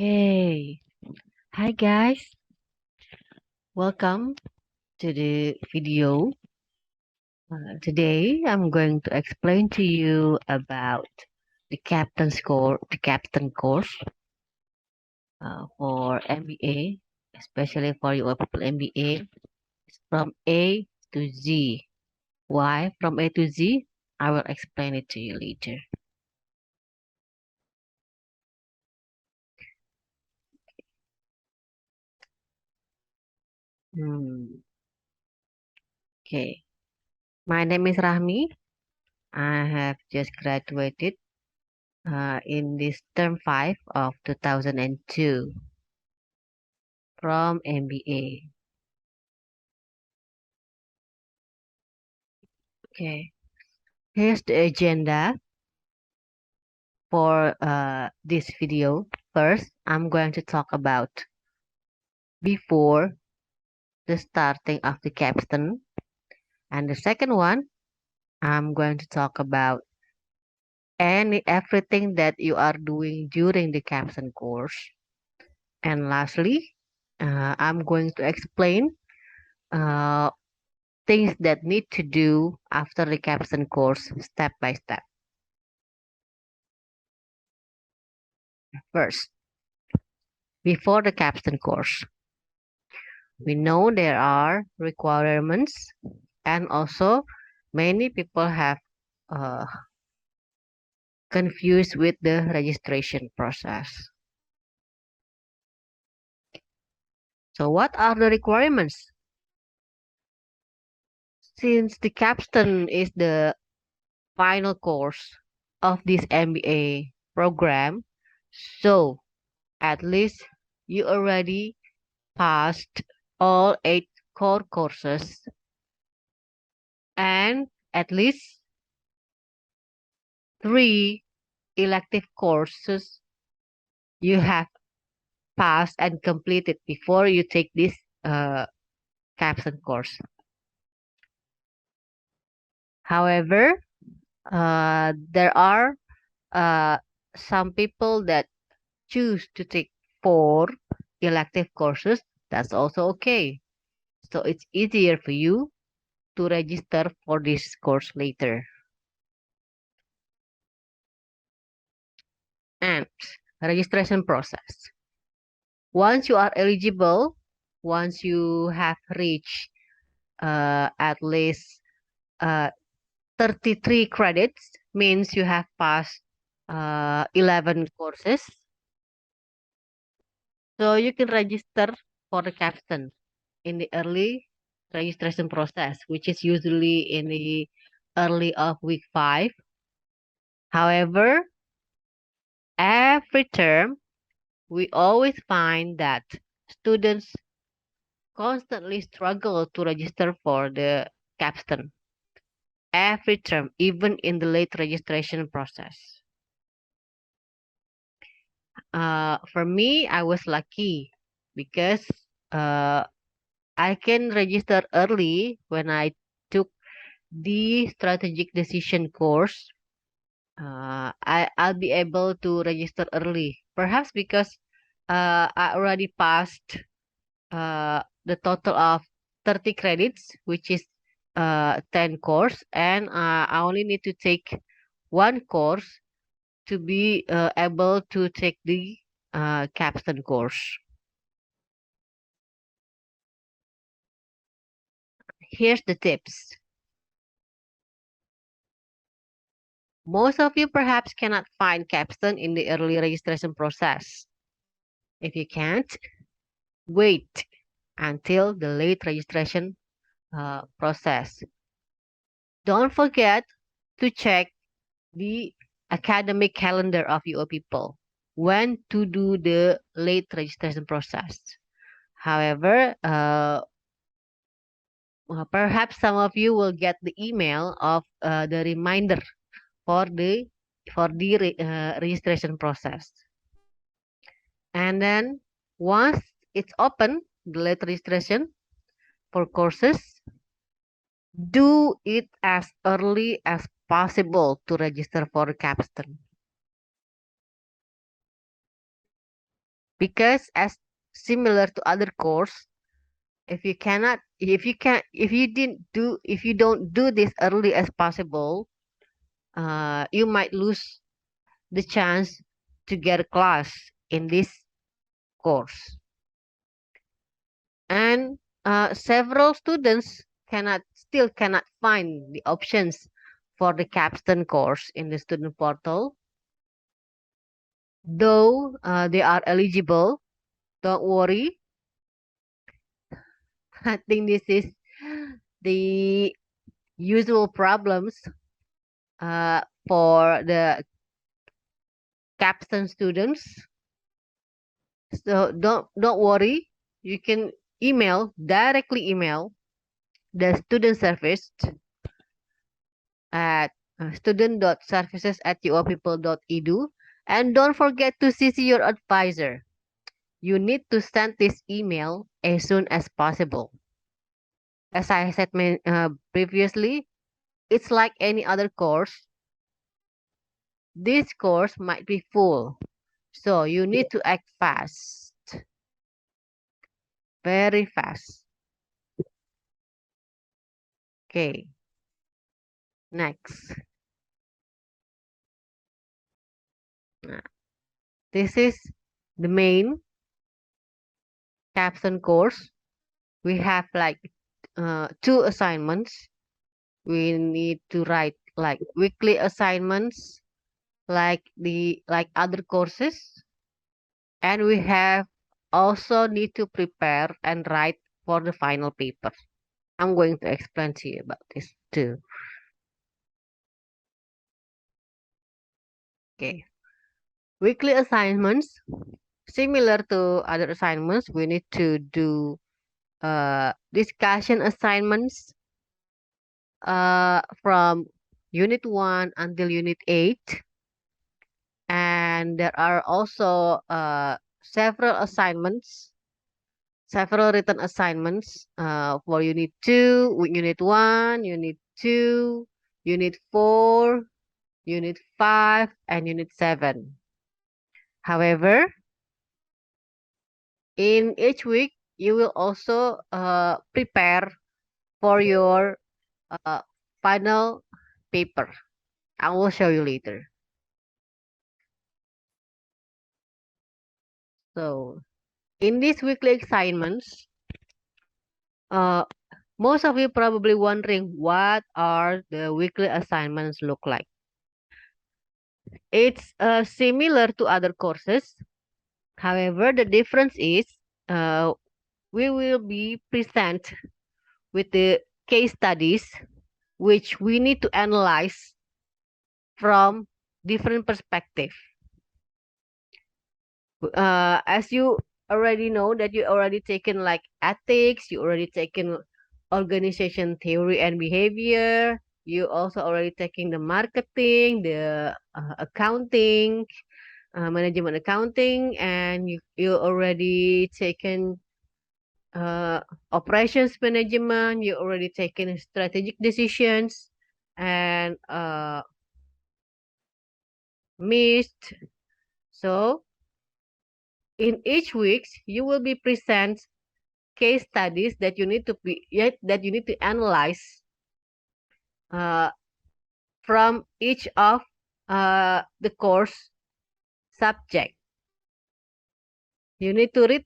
Okay. Hi guys. Welcome to the video. Today I'm going to explain to you about the Capstone course for MBA, especially for UoPeople MBA. It's from A to Z. Why from A to Z? I will explain it to you later. Okay. My name is Rahmi. I have just graduated in this term 5 of 2002 from MBA. Okay, here's the agenda for this video. First, I'm going to talk about before the starting of the capstone. And the second one, I'm going to talk about everything that you are doing during the capstone course. And lastly, I'm going to explain uh, things that need to do after the capstone course step by step. First, before the capstone course, we know there are requirements and also many people have uh, confused with the registration process. So what are the requirements? Since the capstone is the final course of this MBA program, so at least you already passed all 8 core courses and at least 3 elective courses you have passed and completed before you take this capstone course. However, there are some people that choose to take 4 elective courses. That's also okay. So it's easier for you to register for this course later. And registration process. Once you are eligible, once you have reached at least 33 credits, means you have passed 11 courses. So you can register for the capstone in the early registration process, which is usually in the early of week 5. However, every term, we always find that students constantly struggle to register for the capstone every term, even in the late registration process. For me, I was lucky because uh, I can register early when I took the strategic decision course. I'll be able to register early, perhaps because I already passed the total of 30 credits, which is 10 course, and I only need to take 1 course to be able to take the capstone course. Here's the tips. Most of you perhaps cannot find capstone in the early registration process. If you can't, wait until the late registration process. Don't forget to check the academic calendar of UoPeople when to do the late registration process. However, perhaps some of you will get the email of the reminder for the registration process. And then once it's open, the late registration for courses, do it as early as possible to register for capstone. because as similar to other course, if you don't do this early as possible, you might lose the chance to get a class in this course. And several students still cannot find the options for the Capstone course in the student portal. Though they are eligible, don't worry. I think this is the usual problems for the Capstone students. So don't worry. You can directly email the student service at student.services@uopeople.edu, and don't forget to CC your advisor. You need to send this email as soon as possible. As I said previously, it's like any other course. This course might be full, so you need to act fast, very fast. Okay, next. This is the main Capstone course. We have like two assignments. We need to write like weekly assignments, like other courses, and we have also need to prepare and write for the final paper. I'm going to explain to you about this too. Okay, weekly assignments, similar to other assignments, we need to do discussion assignments from unit 1 until unit 8, and there are also several written assignments for unit 2, unit 1, unit 2, unit 4, unit 5, and unit 7. However, in each week, you will also prepare for your uh, final paper. I will show you later. So, in these weekly assignments, uh, most of you probably wondering what are the weekly assignments look like. It's similar to other courses. However, the difference is uh, we will be present with the case studies, which we need to analyze from different perspective. As you already know that you already taken like ethics, you already taken organization theory and behavior, you also already taking the marketing, the accounting, management accounting, and you already taken operations management, you already taken strategic decisions and missed. So in each week, you will be present case studies that you need to analyze uh, from each of the course subject. You need to read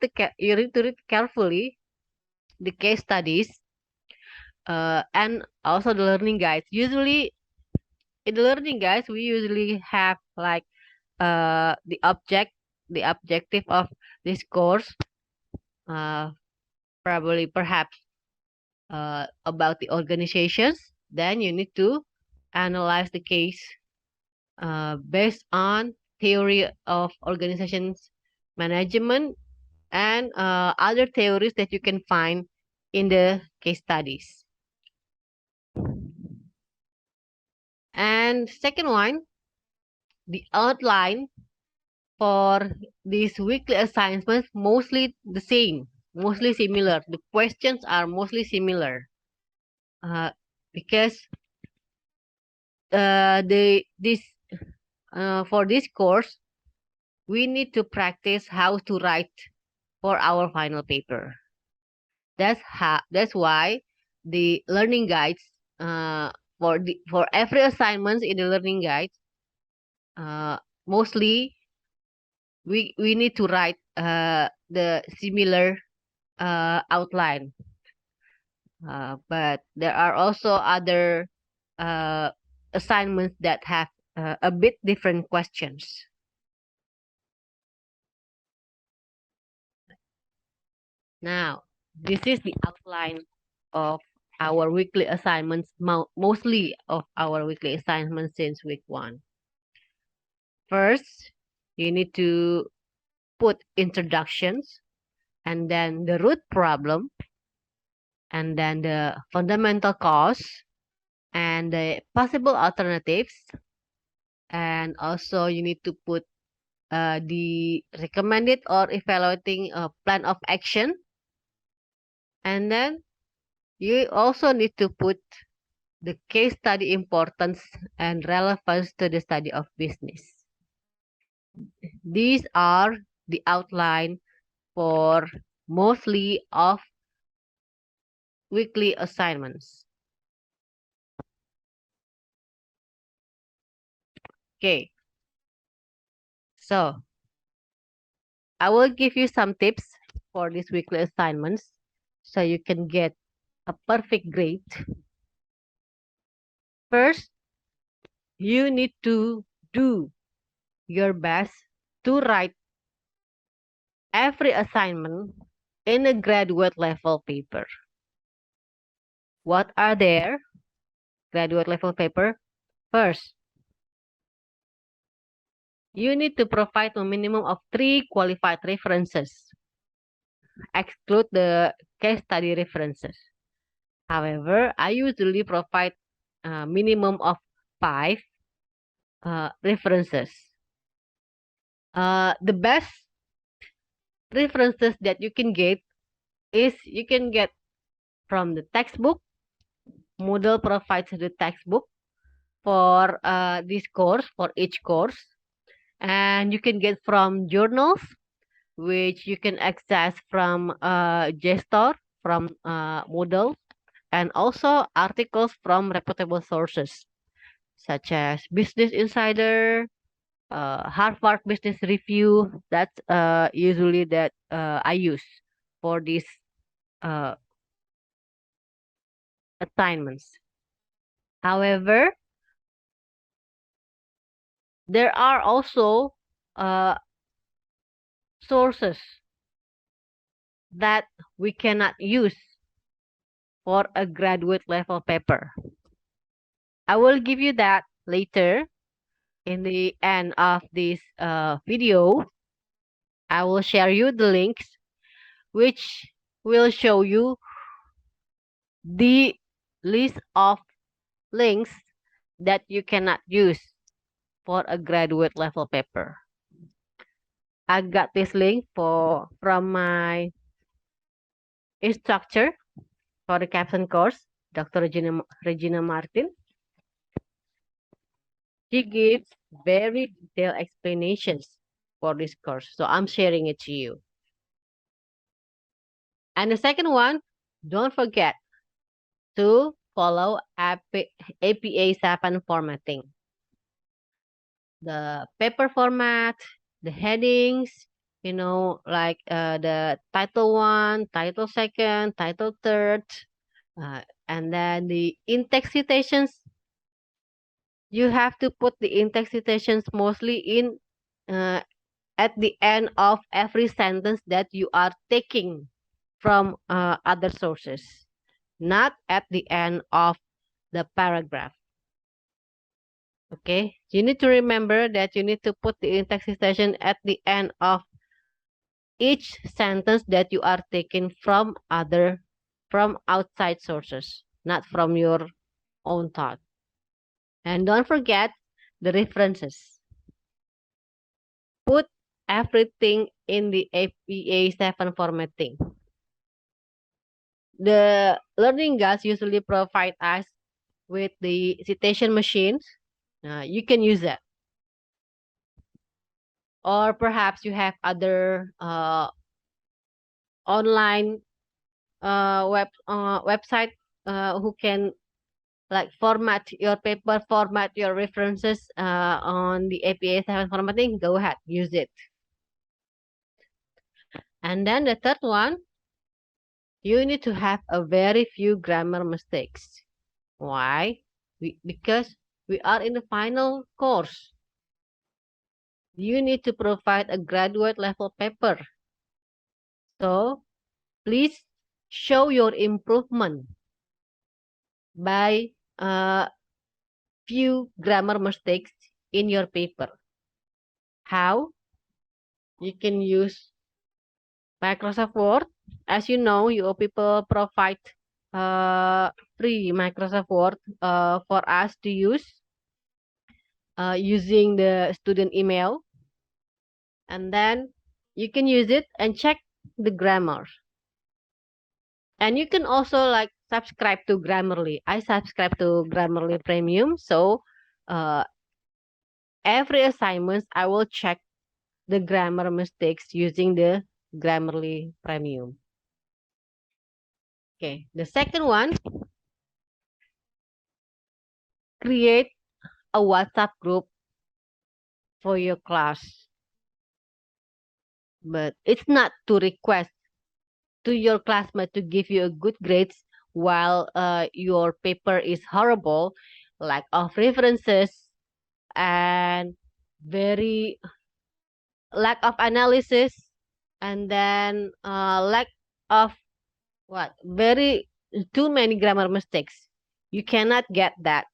carefully the case studies and also the learning guides. Usually, in the learning guides, we usually have like the objective of this course, uh, probably perhaps about the organizations. Then you need to analyze the case based on theory of organizations management and other theories that you can find in the case studies. And second one, the outline for these weekly assignments mostly the same, mostly similar. The questions are mostly similar because for this course, we need to practice how to write for our final paper. That's why the learning guides for every assignment in the learning guides, mostly we need to write the similar outline. But there are also other uh, assignments that have a bit different questions. Now, this is the outline of our weekly assignments, mostly of our weekly assignments since week 1. First, you need to put introductions, and then the root problem, and then the fundamental cause, and the possible alternatives. And also you need to put the recommended or evaluating plan of action. And then you also need to put the case study importance and relevance to the study of business. These are the outline for mostly of weekly assignments. Okay, so I will give you some tips for these weekly assignments so you can get a perfect grade. First, you need to do your best to write every assignment in a graduate level paper. What are their graduate level paper? First, you need to provide a minimum of 3 qualified references. Exclude the case study references. However, I usually provide a minimum of 5 references. The best references that you can get is you can get from the textbook. Moodle provides the textbook for this course, for each course. And you can get from journals, which you can access from JSTOR, from Moodle, and also articles from reputable sources, such as Business Insider, Harvard Business Review. That's usually that I use for these uh, assignments. However, there are also uh, sources that we cannot use for a graduate level paper. I will give you that later in the end of this video. I will share you the links which will show you the list of links that you cannot use for a graduate level paper. I got this link from my instructor for the Capstone course, Dr. Regina Martin. She gives very detailed explanations for this course, so I'm sharing it to you. And the second one, don't forget to follow APA 7 formatting. The paper format, the headings, like the title 1, title 2nd, title 3rd, and then the in-text citations. You have to put the in-text citations mostly in at the end of every sentence that you are taking from other sources, not at the end of the paragraph. Okay, you need to remember that you need to put the in-text citation at the end of each sentence that you are taking from outside sources, not from your own thought. And don't forget the references. Put everything in the APA 7 formatting. The learning guides usually provide us with the citation machines. You can use that. or perhaps you have other online website who can like format your paper, format your references on the APA 7 formatting, go ahead, use it. And then the third one, you need to have a very few grammar mistakes. Why? Because we are in the final course. You need to provide a graduate level paper. So please show your improvement by few grammar mistakes in your paper. How? You can use Microsoft Word. As you know, UoPeople provide free Microsoft Word for us to use using the student email. And then you can use it and check the grammar. And you can also like subscribe to Grammarly. I subscribe to Grammarly Premium. So every assignment, I will check the grammar mistakes using the Grammarly Premium. Okay, the second one, create a WhatsApp group for your class. But it's not to request to your classmate to give you a good grades while your paper is horrible, lack of references, and very lack of analysis, and then lack of what very too many grammar mistakes. You cannot get that.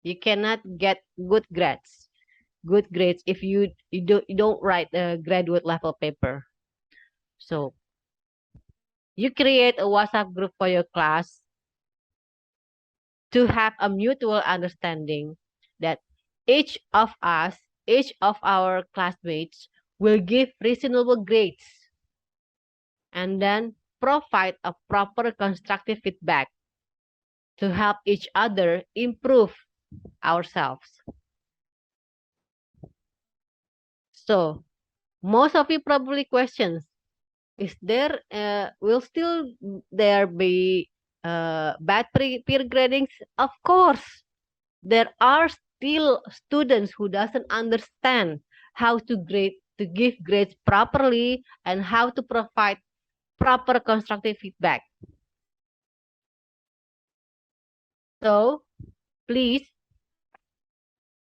You cannot get good grades if you don't write a graduate level paper. So you create a WhatsApp group for your class to have a mutual understanding that each of us, each of our classmates will give reasonable grades and then provide a proper constructive feedback to help each other improve ourselves. So most of you probably questions, is there will still there be bad peer gradings? Of course, there are still students who doesn't understand how to give grades properly and how to provide proper constructive feedback. So please,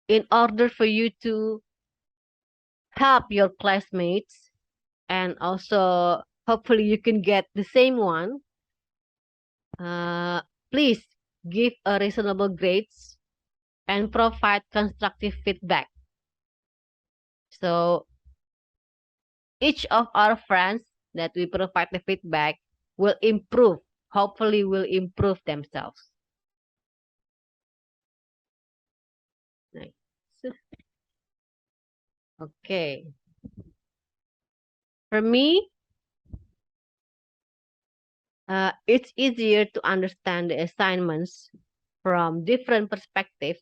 in order for you to help your classmates and also hopefully you can get the same one, please give a reasonable grades and provide constructive feedback. So each of our friends that we provide the feedback will improve, hopefully will improve themselves. Nice. Okay. For me, it's easier to understand the assignments from different perspectives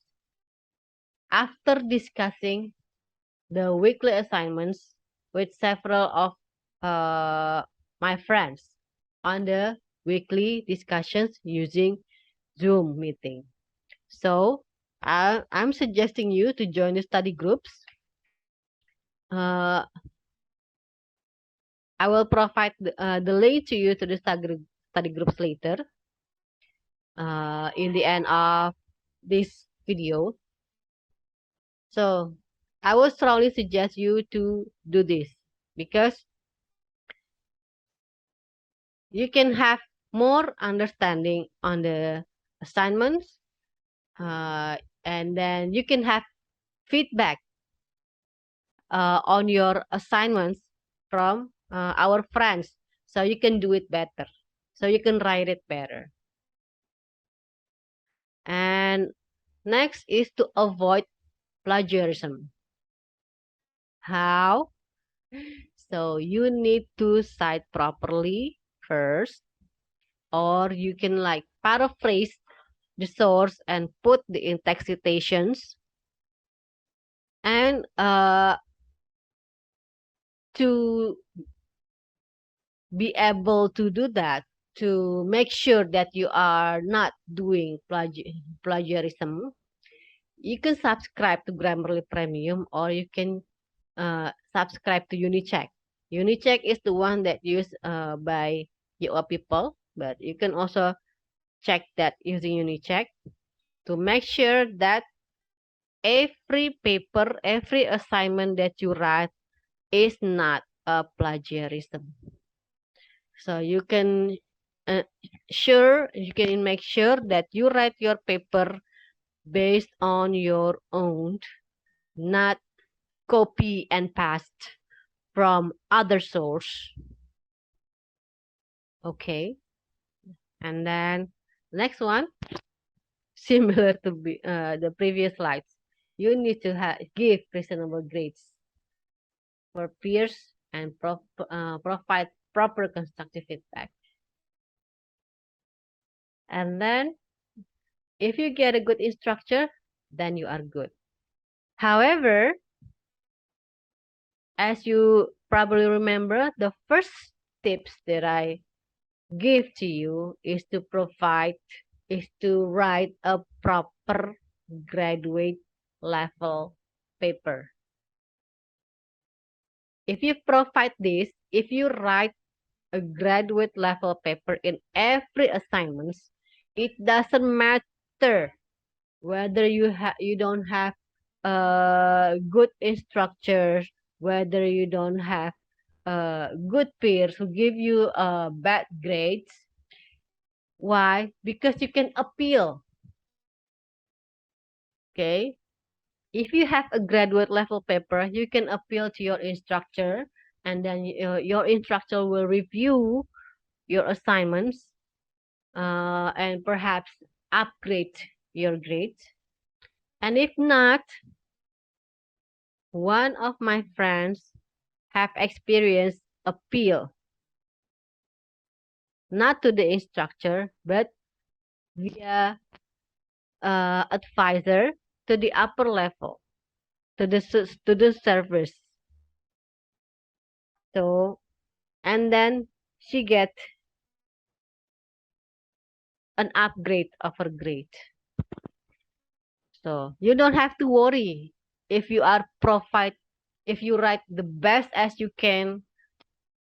after discussing the weekly assignments with several of my friends on the weekly discussions using Zoom meeting. So I'm suggesting you to join the study groups. I will provide the link to you to the study groups later in the end of this video. So I will strongly suggest you to do this because you can have more understanding on the assignments and then you can have feedback on your assignments from our friends so you can do it better, so you can write it better. And next is to avoid plagiarism. How? So you need to cite properly first, or you can like paraphrase the source and put the in-text citations. And to be able to do that, to make sure that you are not doing plagiarism, you can subscribe to Grammarly Premium, or you can subscribe to Unicheck. Unicheck is the one that used by UoPeople, but you can also check that using Unicheck to make sure that every paper, every assignment that you write is not a plagiarism. So you can you can make sure that you write your paper based on your own, not copy and paste from other source. Okay, and then next one, similar to the previous slides, you need to give reasonable grades for peers and provide proper constructive feedback. And then if you get a good instructor, then you are good. However, as you probably remember, the first tips that I give to you is to write a proper graduate level paper. If you provide this, if you write a graduate level paper in every assignment, it doesn't matter whether you don't have good instructors, whether you don't have good peers who give you bad grades. Why? Because you can appeal. Okay, if you have a graduate level paper, you can appeal to your instructor, and then your instructor will review your assignments and perhaps upgrade your grades. And if not, one of my friends have experienced appeal, not to the instructor, but via advisor to the upper level, to the service. So, and then she get an upgrade of her grade. So you don't have to worry if you are if you write the best as you can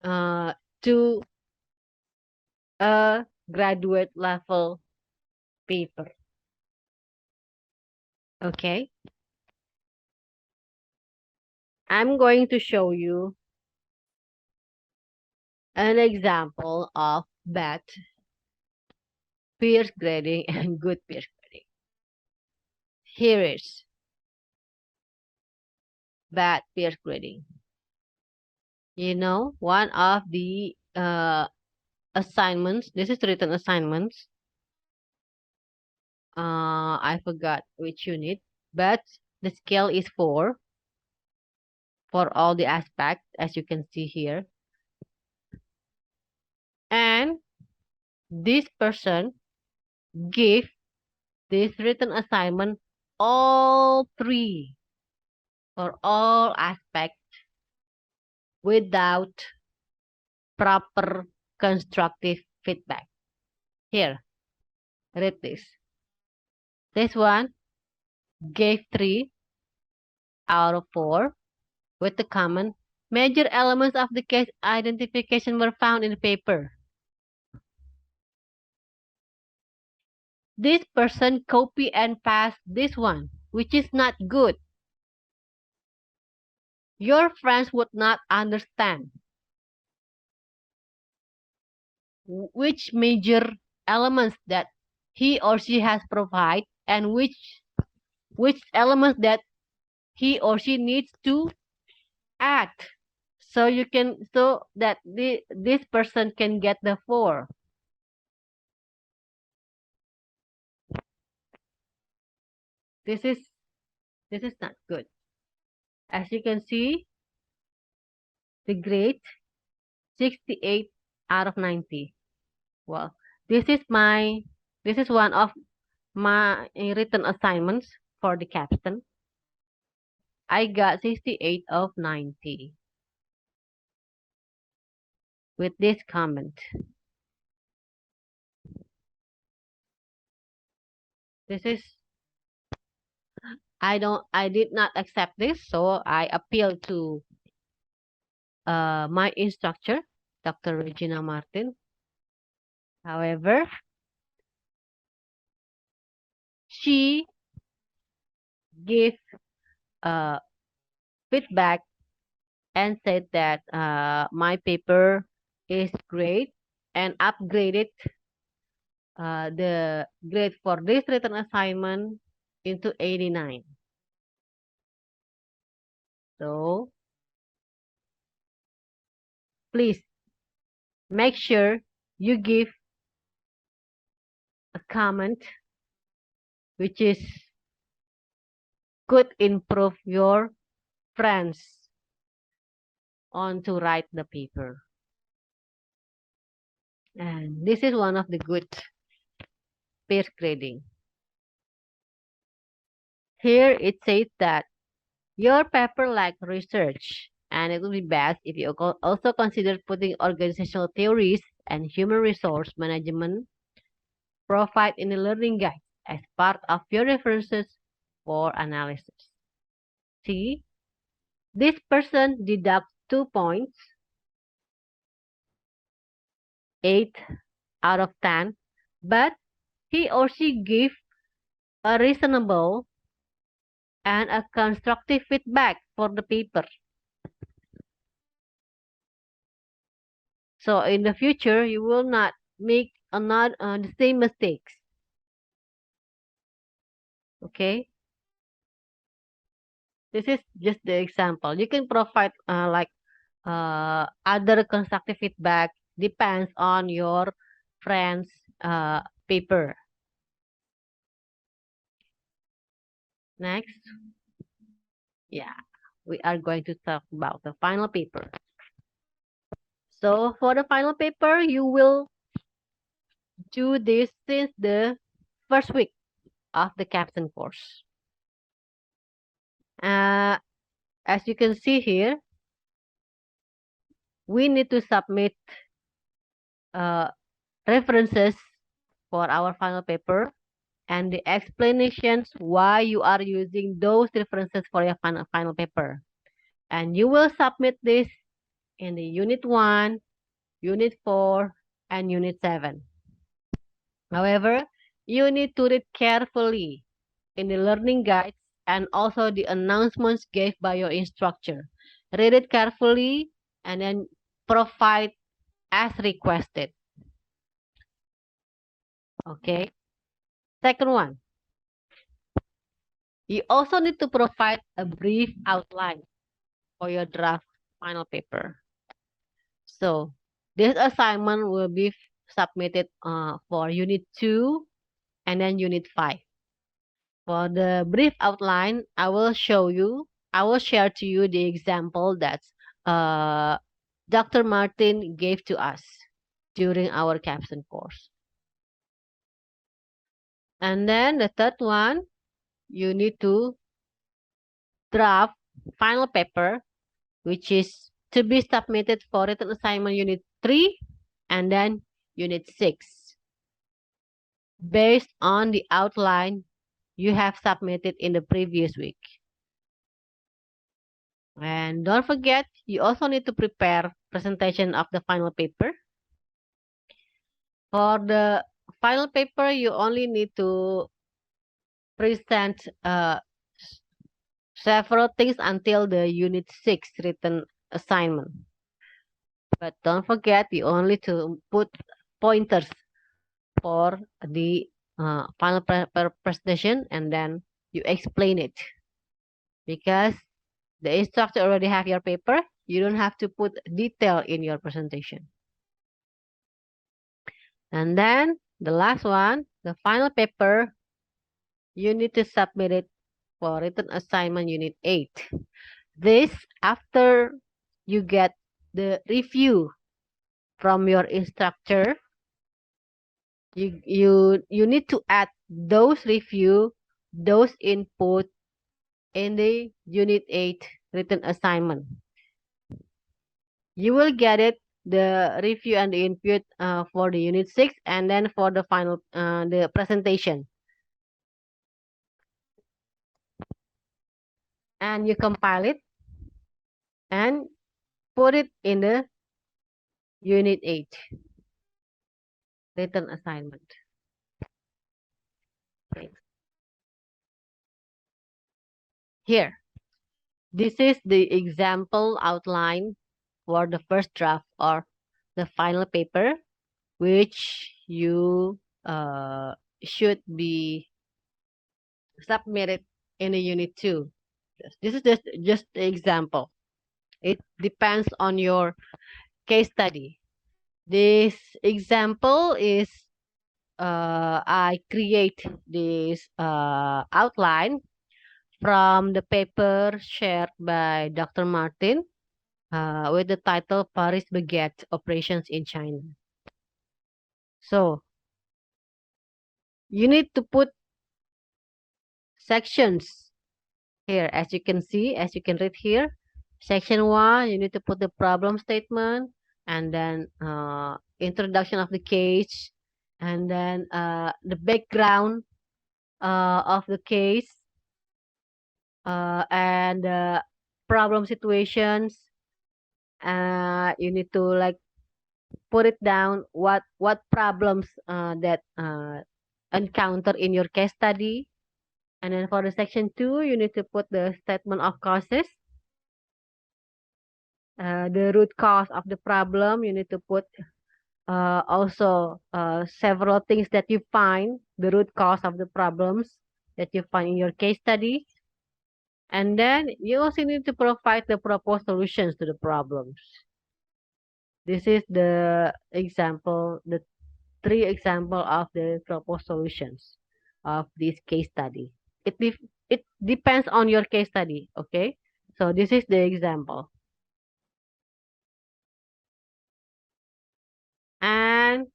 to a graduate level paper. Okay, I'm going to show you an example of bad peer grading and good peer grading. Here is bad peer grading. You know, one of the assignments, this is written assignments. I forgot which unit, but the scale is 4 for all the aspects, as you can see here. And this person gave this written assignment all 3 for all aspects without proper constructive feedback. Here, read this. This one gave 3 out of 4 with the comment, major elements of the case identification were found in the paper. This person copy and paste this one, which is not good. Your friends would not understand which major elements that he or she has provided and which elements that he or she needs to add, so that this person can get the 4. This is not good. As you can see, the grade 68 out of 90. Well, this is one of my written assignments for the capstone. I got 68 of 90. with this comment. This is, I did not accept this, so I appeal to my instructor, Dr. Regina Martin. However, she gave feedback and said that my paper is great and upgraded the grade for this written assignment into 89. So please make sure you give a comment which is could improve your friends on to write the paper. And this is one of the good peer grading. Here it says that your paper like research, and it would be best if you also consider putting organizational theories and human resource management profile in the learning guide as part of your references for analysis. See, this person deducts 2 points, 8 out of 10, but he or she gave a reasonable and a constructive feedback for the paper. So in the future, you will not make the same mistakes. Okay, this is just the example. You can provide other constructive feedback depends on your friend's paper. Next, yeah, we are going to talk about the final paper. So for the final paper, you will do this since the first week of the Capstone course. As you can see here, we need to submit references for our final paper and the explanations why you are using those references for your final paper. And you will submit this in the Unit 1, Unit 4, and Unit 7. However, you need to read carefully in the learning guides and also the announcements given by your instructor. Read it carefully and then provide as requested. Okay. Second one, you also need to provide a brief outline for your draft final paper. So this assignment will be submitted for Unit 2 and then Unit 5. For the brief outline, I will share to you the example that Dr. Martin gave to us during our Capstone course. And then the third one, you need to draft final paper, which is to be submitted for written assignment Unit 3 and then Unit 6. Based on the outline you have submitted in the previous week. And don't forget, you also need to prepare presentation of the final paper. For the final paper, you only need to present several things until the Unit 6 written assignment. But don't forget, you only to put pointers for the final presentation and then you explain it. Because the instructor already have your paper, you don't have to put detail in your presentation. And then the last one, the final paper, you need to submit it for written assignment Unit 8. This after you get the review from your instructor, you need to add those review, those input in the Unit 8 written assignment. You will get it the review and the input for the unit 6, and then for the final the presentation. And you compile it and put it in the unit 8 written assignment. Okay. Here, this is the example outline for the first draft or the final paper, which you should be submitted in a unit 2. This is just the example. It depends on your case study. This example is I create this outline from the paper shared by Dr. Martin with the title Paris Baguette Operations in China. So you need to put sections here, as you can see, as you can read here. Section 1, you need to put the problem statement, and then introduction of the case, and then the background of the case, and problem situations. You need to like put it down what problems that encounter in your case study. And then for the section 2, you need to put the statement of causes, the root cause of the problem. You need to put also several things that you find, the root cause of the problems that you find in your case study. And then you also need to provide the proposed solutions to the problems. This is the example, the 3 example of the proposed solutions of this case study. It depends on your case study, okay? So this is the example. And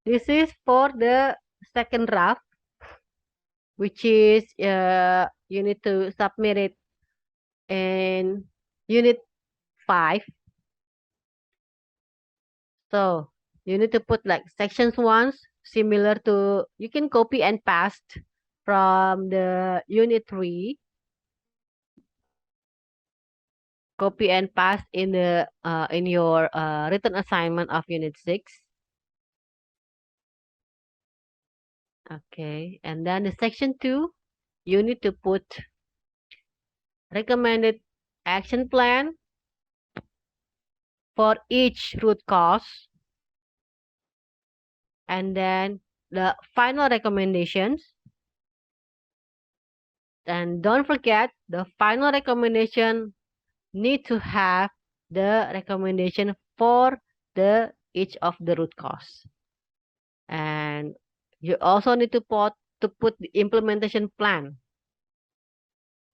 this is for the second draft, which is you need to submit it in unit 5. So you need to put like sections once, similar to, you can copy and paste from the unit 3, copy and paste in the in your written assignment of unit 6. Okay, and then the section 2, you need to put recommended action plan for each root cause, and then the final recommendations. And don't forget, the final recommendation need to have the recommendation for the each of the root cause. And you also need to put the implementation plan,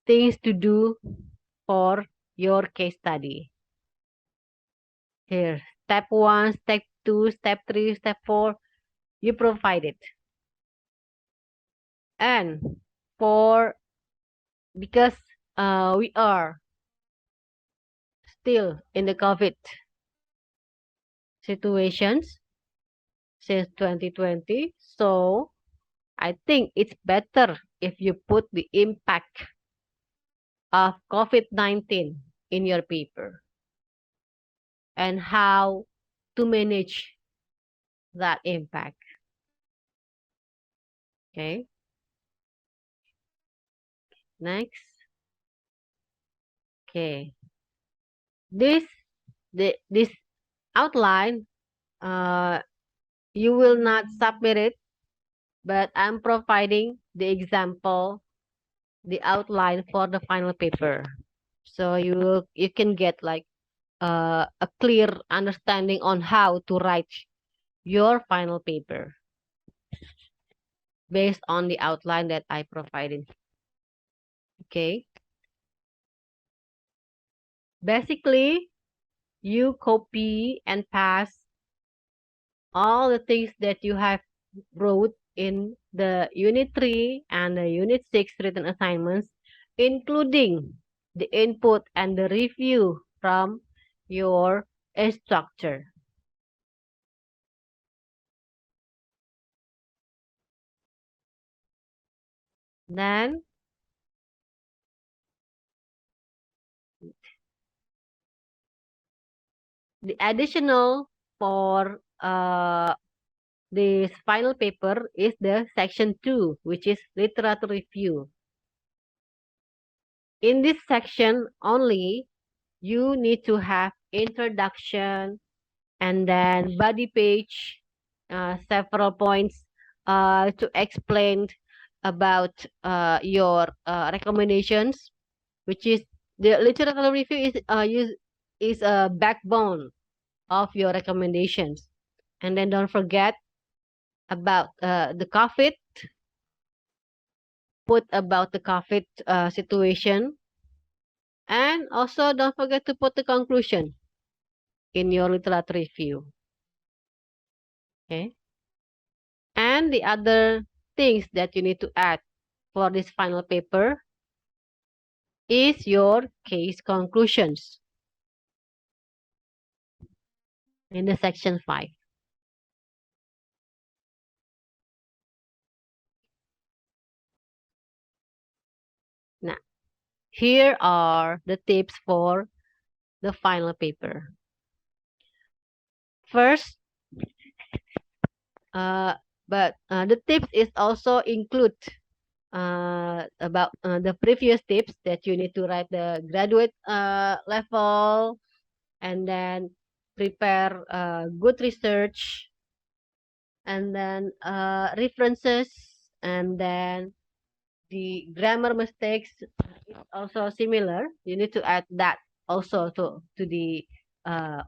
things to do for your case study. Here, step 1, step 2, step 3, step 4, you provide it. And because we are still in the COVID situations since 2020, so I think it's better if you put the impact of COVID-19 in your paper and how to manage that impact. Okay. Next. Okay. This outline, you will not submit it, but I'm providing the example, the outline for the final paper. So you can get like a clear understanding on how to write your final paper based on the outline that I provided. Okay. Basically, you copy and paste all the things that you have wrote in the unit 3 and the unit 6 written assignments, including the input and the review from your instructor. Then the additional for this final paper is the section 2, which is literature review. In this section only, you need to have introduction and then body page, several points to explain about your recommendations, which is the literature review is a backbone of your recommendations. And then don't forget about the COVID, put about the COVID situation, and also don't forget to put the conclusion in your literature review. Okay. And the other things that you need to add for this final paper is your case conclusions in the section 5. Now, here are the tips for the final paper. First, the tips is also include about the previous tips that you need to write the graduate level and then prepare good research and then references and then the grammar mistakes is also similar. You need to add that also to the uh,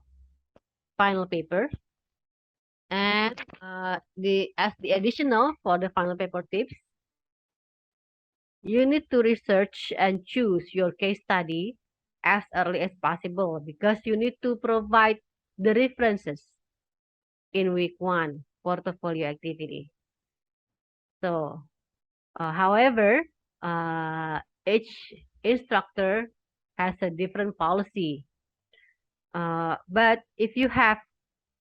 final paper. And as the additional for the final paper tips, you need to research and choose your case study as early as possible because you need to provide the references in week 1 portfolio activity. So, however, each instructor has a different policy. But if you have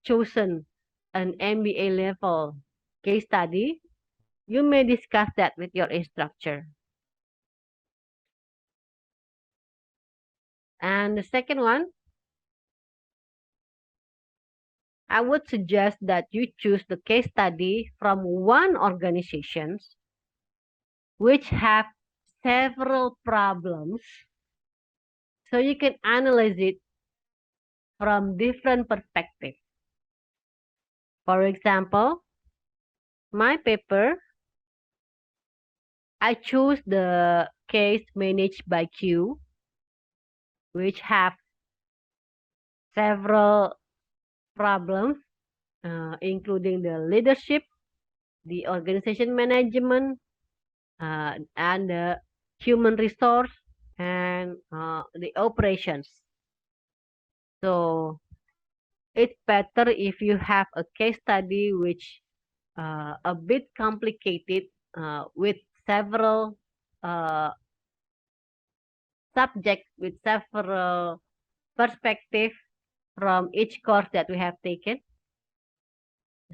chosen an MBA level case study, you may discuss that with your instructor. And the second one, I would suggest that you choose the case study from one organization which have several problems so you can analyze it from different perspectives. For example, my paper, I choose the case managed by Q, which have several problems, including the leadership, the organization management, and the human resource, and the operations. So it's better if you have a case study which a bit complicated with several subjects with several perspectives from each course that we have taken.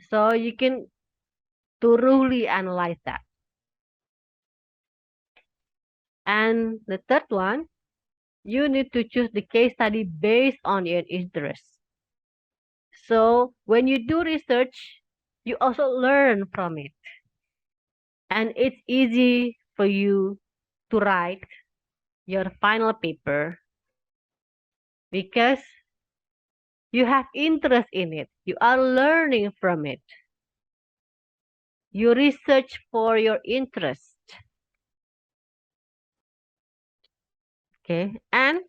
So you can thoroughly analyze that. And the third one, you need to choose the case study based on your interests. So when you do research, you also learn from it. And it's easy for you to write your final paper because you have interest in it. You are learning from it. You research for your interest. Okay. And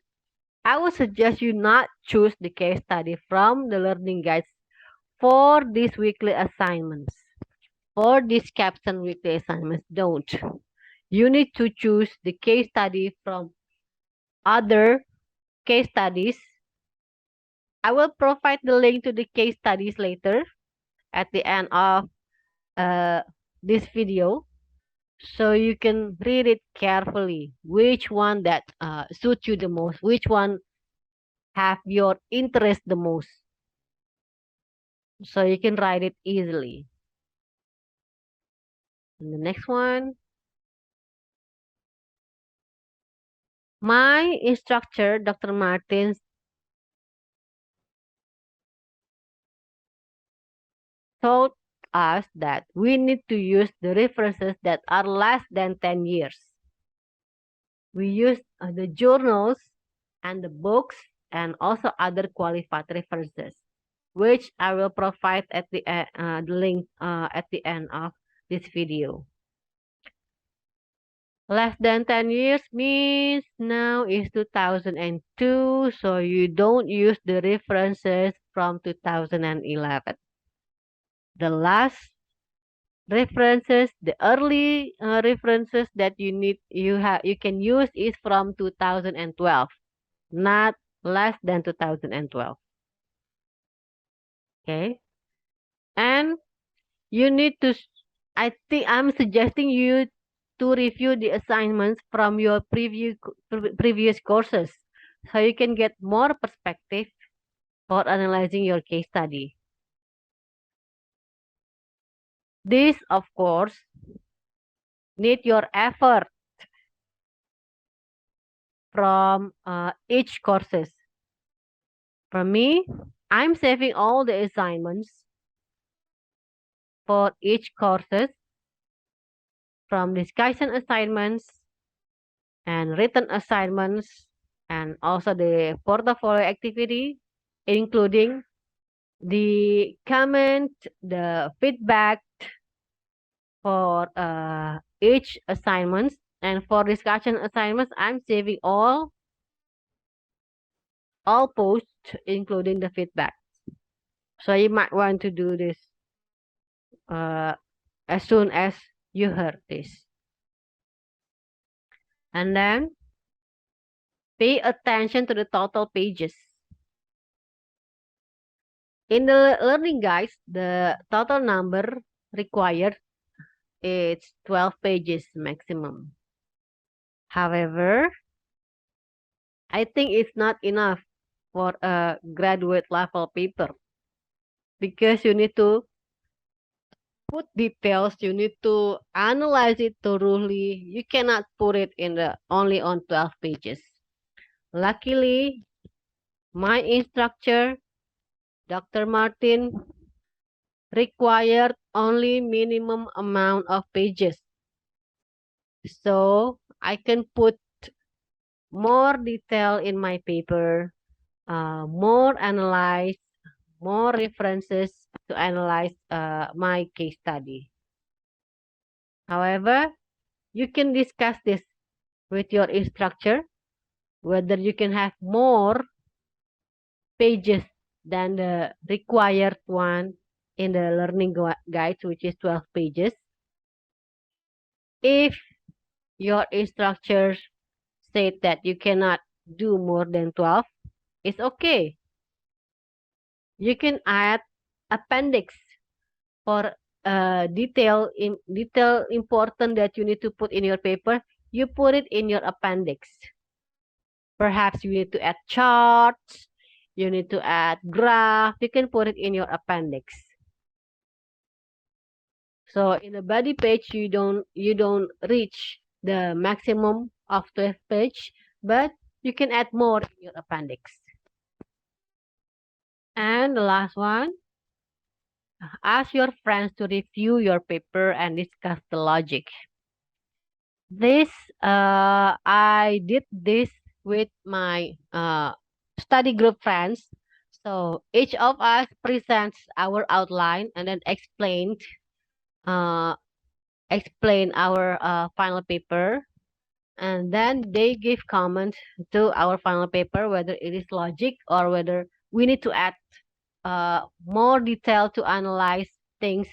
I would suggest you not choose the case study from the learning guides for these weekly assignments. For these Capstone weekly assignments, don't. You need to choose the case study from other case studies. I will provide the link to the case studies later at the end of this video. So you can read it carefully, which one that suits you the most, which one have your interest the most. So you can write it easily. And the next one. My instructor, Dr. Martin, taught us that we need to use the references that are less than 10 years. We use the journals and the books and also other qualified references, which I will provide at the link at the end of this video. Less than 10 years means now is 2002, so you don't use the references from 2011. The last references, the early references that you can use is from 2012, not less than 2012. Okay, and you need to. I think I'm suggesting you to review the assignments from your previous courses, so you can get more perspective for analyzing your case study. This, of course, need your effort from each courses. For me, I'm saving all the assignments for each courses from discussion assignments and written assignments and also the portfolio activity, including the comment, the feedback for each assignments. And for discussion assignments, I'm saving all posts, including the feedback. So you might want to do this uh, as soon as you heard this. And then pay attention to the total pages. In the learning guides, the total number required is 12 pages maximum. However, I think it's not enough for a graduate level paper because you need to put details, you need to analyze it thoroughly. You cannot put it in the only on 12 pages. Luckily, my instructor, Dr. Martin, required only minimum amount of pages. So I can put more detail in my paper, more analyze, more references to analyze my case study. However, you can discuss this with your instructor, whether you can have more pages than the required one in the learning guides, which is 12 pages. If your instructor said that you cannot do more than 12, it's okay. You can add appendix for detail important that you need to put in your paper. You put it in your appendix. Perhaps you need to add charts, you need to add graph, you can put it in your appendix. So in the body page, you don't reach the maximum of 12 page, but you can add more in your appendix. And the last one, ask your friends to review your paper and discuss the logic. This, I did this with my study group friends. So each of us presents our outline and then uh, explain our final paper. And then they give comments to our final paper, whether it is logic or whether we need to add more detail to analyze things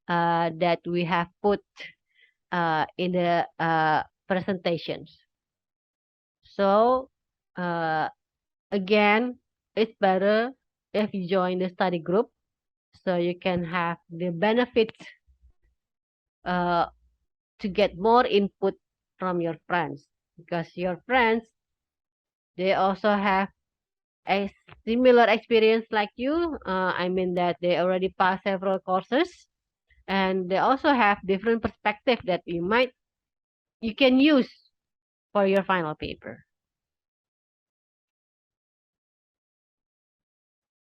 that we have put in the presentations. So again, it's better if you join the study group so you can have the benefits uh, to get more input from your friends, because your friends, they also have a similar experience like you. I mean that they already passed several courses and they also have different perspective that you can use for your final paper.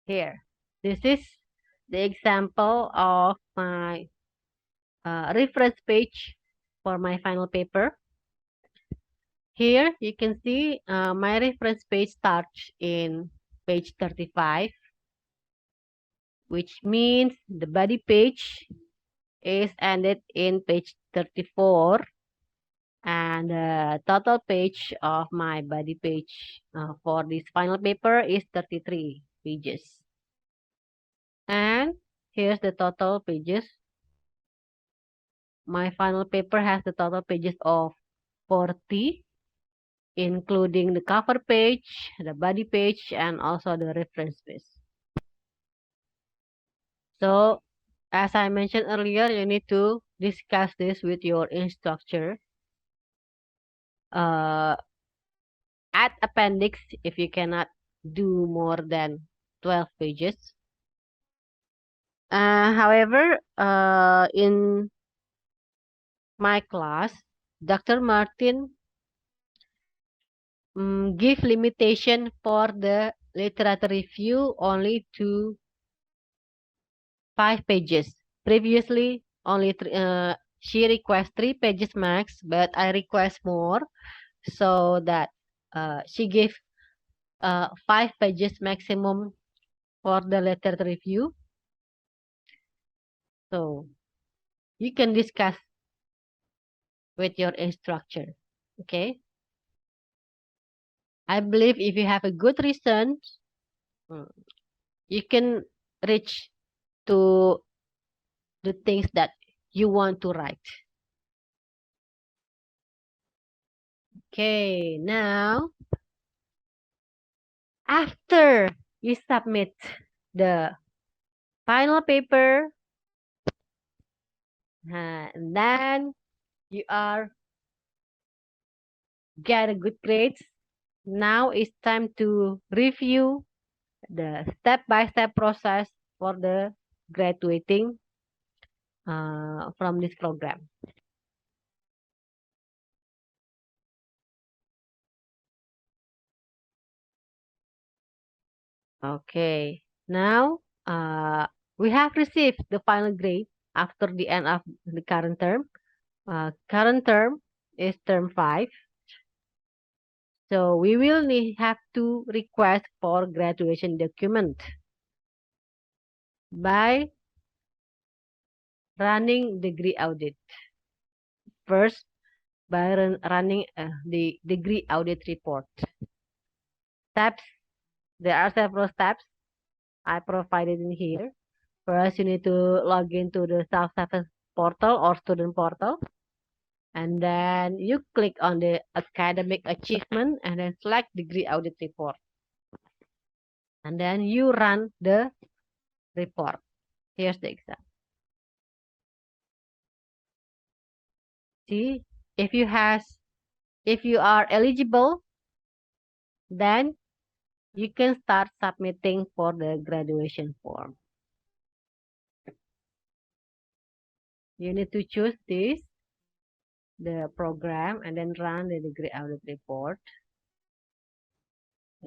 Here, this is the example of my reference page for my final paper. Here you can see my reference page starts in page 35, which means the body page is ended in page 34, and the total page of my body page for this final paper is 33 pages. And here's the total pages. My final paper has the total pages of 40, including the cover page, the body page, and also the reference page. So, as I mentioned earlier, you need to discuss this with your instructor. Add appendix if you cannot do more than 12 pages. However, in my class, Dr. Martin give limitation for the literature review only to 5 pages. Previously, only she requests 3 pages max, but I request more so that she gave 5 pages maximum for the literature review. So you can discuss with your instructor. Okay. I believe if you have a good reason, you can reach to the things that you want to write. Okay, now after you submit the final paper, and then you are get a good grades. Now it's time to review the step-by-step process for the graduating from this program. Okay, now we have received the final grade after the end of the current term. Current term is term 5. So we will have to request for graduation document by running degree audit. First, by running the degree audit report. Steps, there are several steps I provided in here. First, you need to log into the self-service portal or student portal. And then you click on the academic achievement and then select degree audit report. And then you run the report. Here's the exam. See, if you are eligible, then you can start submitting for the graduation form. You need to choose the program, and then run the degree audit report.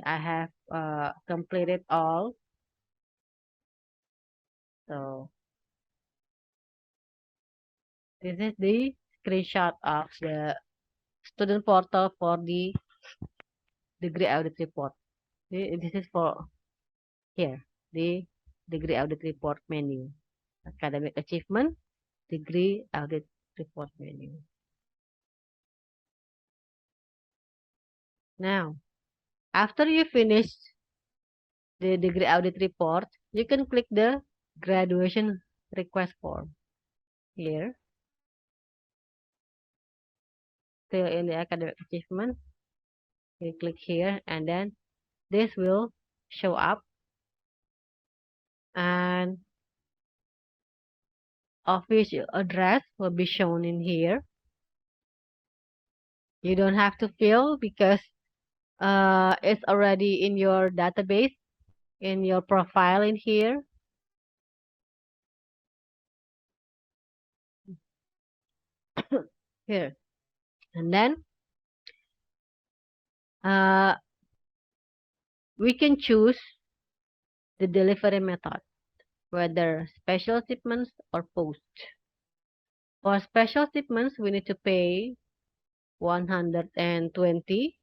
I have completed all. So this is the screenshot of the student portal for the degree audit report. This is for here, the degree audit report menu. Academic achievement, degree audit report menu. Now, after you finish the degree audit report, you can click the graduation request form here. Still in the academic achievement, you click here and then this will show up, and official address will be shown in here. You don't have to fill because It's already in your database, in your profile in here. Here. And then uh, we can choose the delivery method, whether special shipments or post. For special shipments, we need to pay 120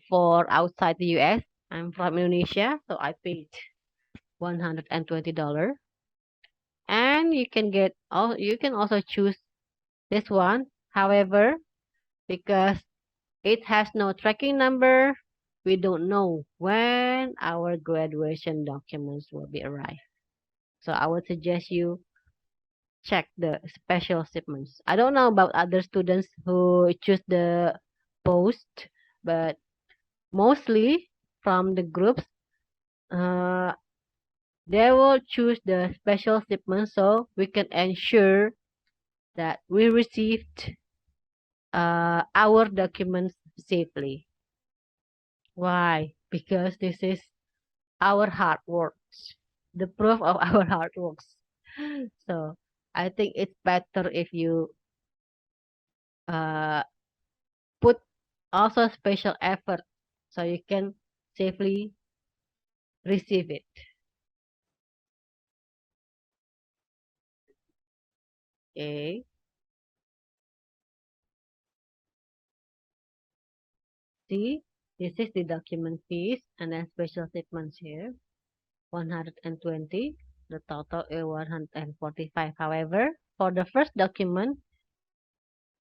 for outside the US. I'm from Indonesia, so I paid $120. And you can also choose this one. However, because it has no tracking number, we don't know when our graduation documents will be arrived. So I would suggest you check the special shipments. I don't know about other students who choose the post, but mostly from the groups, uh, they will choose the special shipment so we can ensure that we received our documents safely. Why? Because this is our hard works, the proof of our hard works. So I think it's better if you uh, put also special effort so you can safely receive it. Okay. See, this is the document fees and then special statements here. 120. The total is 145. However, for the first document,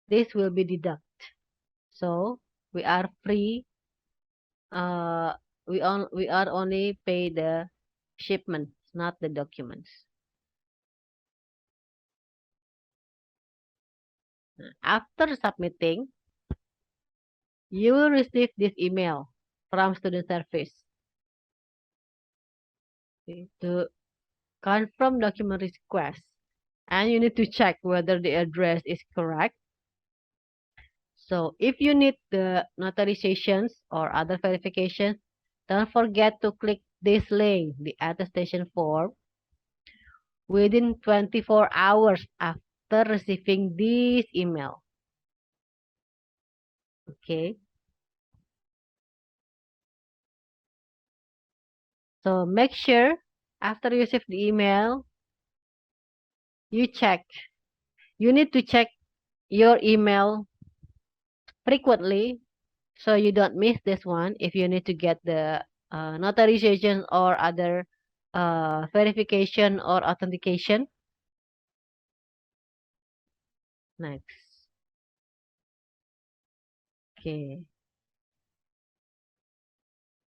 this will be deducted. So we are free. Uh, we are only pay the shipments, not the documents. After submitting, you will receive this email from student service to confirm document request. And you need to check whether the address is correct. So if you need the notarizations or other verifications, don't forget to click this link, the attestation form, within 24 hours after receiving this email. Okay. So make sure after you receive the email, you check. You need to check your email frequently so you don't miss this one if you need to get the notarization or other verification or authentication. Next. Okay.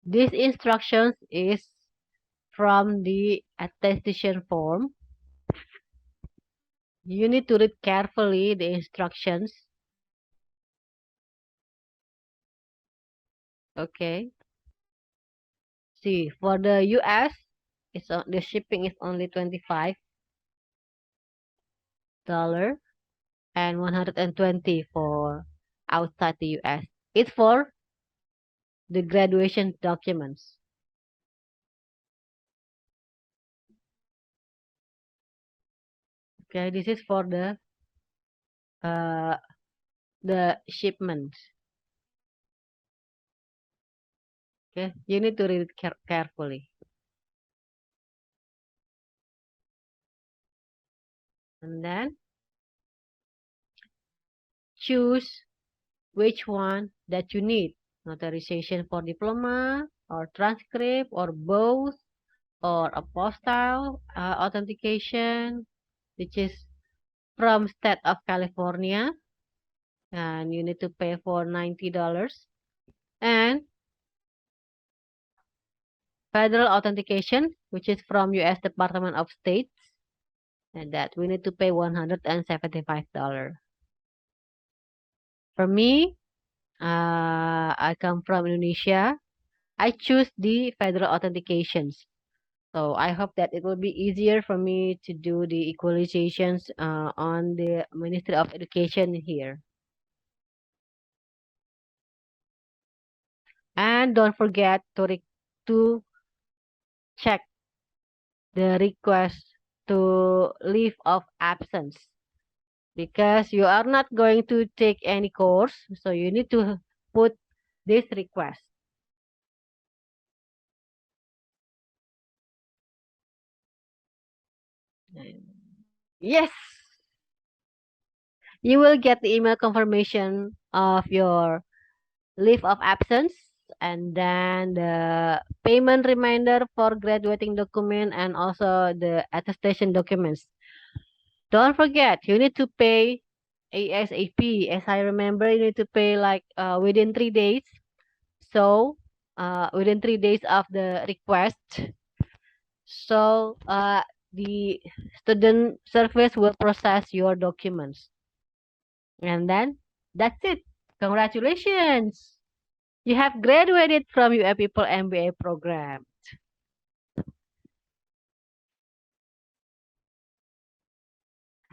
This instructions is from the attestation form. You need to read carefully the instructions. Okay. See, for the US, the shipping is only $25 and 120 for outside the US. It's for the graduation documents. Okay, this is for uh the shipment. Okay, you need to read it carefully. And then choose which one that you need. Notarization for diploma or transcript or both or apostille authentication, which is from state of California, and you need to pay for $90. And federal authentication, which is from U.S. Department of State, and that we need to pay $175. For me, I come from Indonesia. I choose the federal authentications. So I hope that it will be easier for me to do the equalizations on the Ministry of Education here. And don't forget to check the request to leave of absence because you are not going to take any course, so you need to put this request. Yes, you will get the email confirmation of your leave of absence and then the payment reminder for graduating document and also the attestation documents. Don't forget, you need to pay ASAP. As I remember, you need to pay like within 3 days. So within 3 days of the request. So the student service will process your documents. And then that's it. Congratulations. You have graduated from UoPeople MBA program.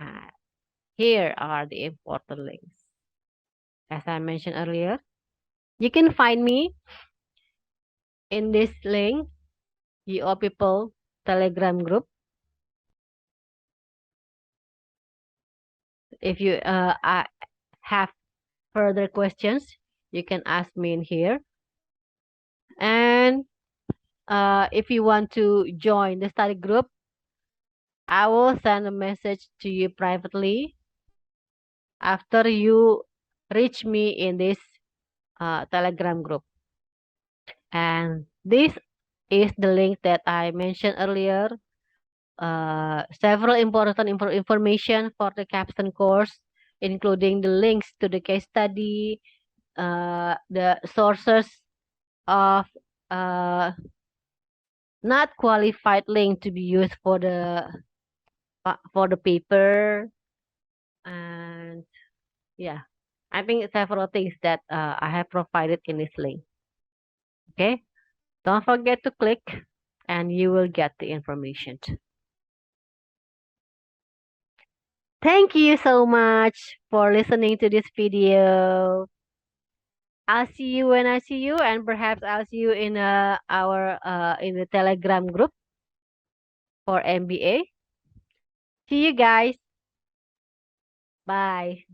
Ah, here are the important links. As I mentioned earlier, you can find me in this link, UoPeople Telegram group. If you have further questions, you can ask me in here. And if you want to join the study group, I will send a message to you privately after you reach me in this Telegram group. And this is the link that I mentioned earlier. Several important information for the Capstone course, including the links to the case study, the sources of not qualified link to be used for the paper, and yeah, I think several things that I have provided in this link. Okay, don't forget to click, and you will get the information. Thank you so much for listening to this video. I'll see you when I see you, and perhaps I'll see you in our in the Telegram group for MBA. See you guys. Bye.